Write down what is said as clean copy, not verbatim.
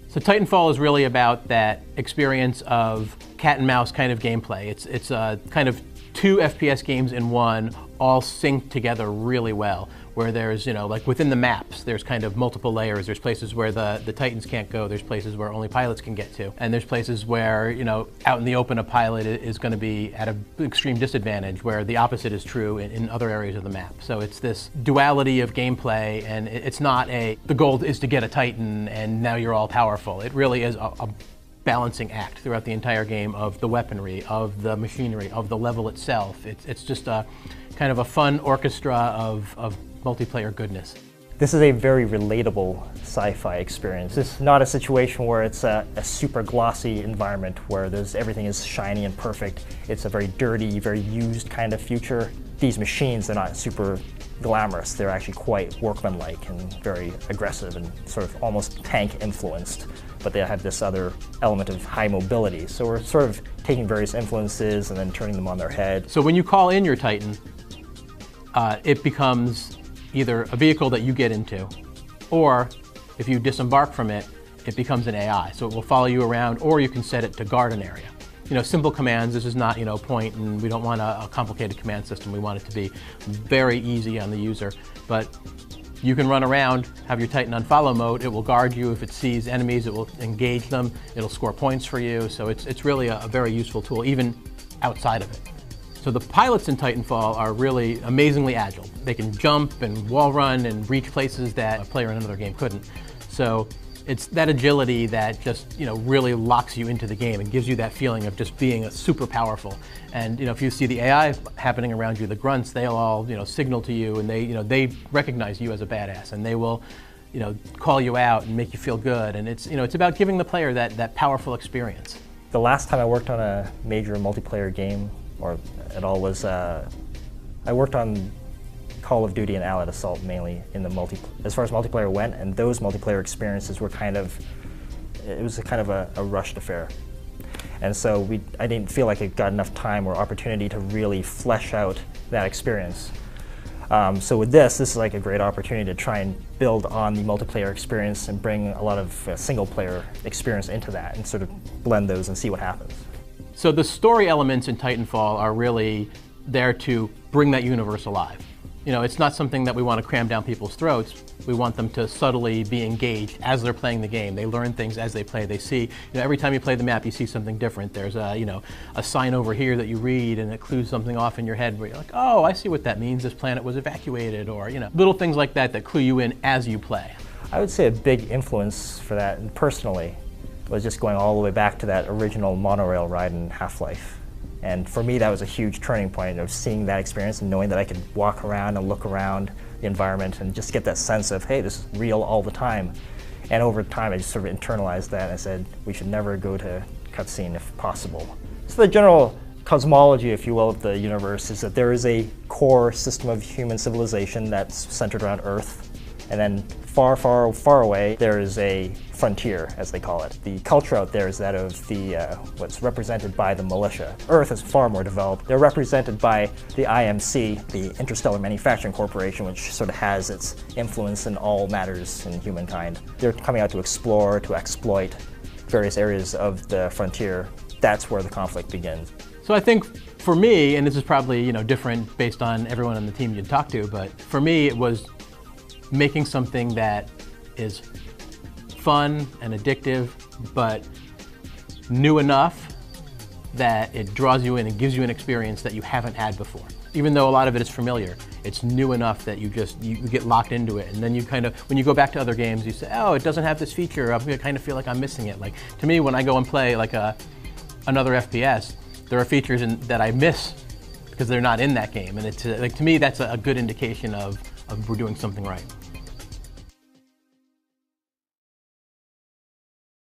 So Titanfall is really about that experience of cat and mouse kind of gameplay. It's a kind of two FPS games in one, all synced together really well, where there's, like within the maps, there's kind of multiple layers. There's places where the Titans can't go. There's places where only pilots can get to. And there's places where, out in the open, a pilot is going to be at an extreme disadvantage, where the opposite is true in other areas of the map. So it's this duality of gameplay, and it's not the goal is to get a Titan and now you're all powerful. It really is a balancing act throughout the entire game of the weaponry, of the machinery, of the level itself. It's just a kind of a fun orchestra of multiplayer goodness. This is a very relatable sci-fi experience. It's not a situation where it's a super glossy environment where everything is shiny and perfect. It's a very dirty, very used kind of future. These machines are not super glamorous. They're actually quite workmanlike and very aggressive and sort of almost tank influenced. But they have this other element of high mobility. So we're sort of taking various influences and then turning them on their head. So when you call in your Titan, it becomes either a vehicle that you get into, or if you disembark from it, it becomes an AI. So it will follow you around, or you can set it to guard an area. Simple commands. This is not, point, and we don't want a complicated command system. We want it to be very easy on the user. But you can run around, have your Titan on follow mode. It will guard you. If it sees enemies, it will engage them. It'll score points for you. So it's really a very useful tool, even outside of it. So the pilots in Titanfall are really amazingly agile. They can jump and wall run and reach places that a player in another game couldn't. So it's that agility that just really locks you into the game and gives you that feeling of just being super powerful. And if you see the AI happening around you, the grunts, they'll all signal to you, and they recognize you as a badass, and they will call you out and make you feel good. And it's about giving the player that powerful experience. The last time I worked on a major multiplayer game or at all was I worked on Call of Duty and Allied Assault mainly in as far as multiplayer went, and those multiplayer experiences were it was kind of a rushed affair. And so I didn't feel like it got enough time or opportunity to really flesh out that experience. So with this is like a great opportunity to try and build on the multiplayer experience and bring a lot of single player experience into that and sort of blend those and see what happens. So the story elements in Titanfall are really there to bring that universe alive. It's not something that we want to cram down people's throats. We want them to subtly be engaged as they're playing the game. They learn things as they play. They see, every time you play the map, you see something different. There's a sign over here that you read, and it clues something off in your head where you're like, oh, I see what that means. This planet was evacuated, or little things like that clue you in as you play. I would say a big influence for that, personally, was just going all the way back to that original monorail ride in Half-Life. And for me, that was a huge turning point of seeing that experience and knowing that I could walk around and look around the environment and just get that sense of, hey, this is real all the time. And over time, I just sort of internalized that and I said, we should never go to cutscene if possible. So the general cosmology, if you will, of the universe is that there is a core system of human civilization that's centered around Earth. And then far, far, far away, there is a frontier, as they call it. The culture out there is that of what's represented by the militia. Earth is far more developed. They're represented by the IMC, the Interstellar Manufacturing Corporation, which sort of has its influence in all matters in humankind. They're coming out to explore, to exploit various areas of the frontier. That's where the conflict begins. So I think for me, and this is probably different based on everyone on the team you'd talk to, but for me it was making something that is fun and addictive, but new enough that it draws you in and gives you an experience that you haven't had before. Even though a lot of it is familiar, it's new enough that you get locked into it. And then when you go back to other games, you say, oh, it doesn't have this feature. I kind of feel like I'm missing it. Like, to me, when I go and play like another FPS, there are features that I miss because they're not in that game. And it's to me, that's a good indication of we're doing something right.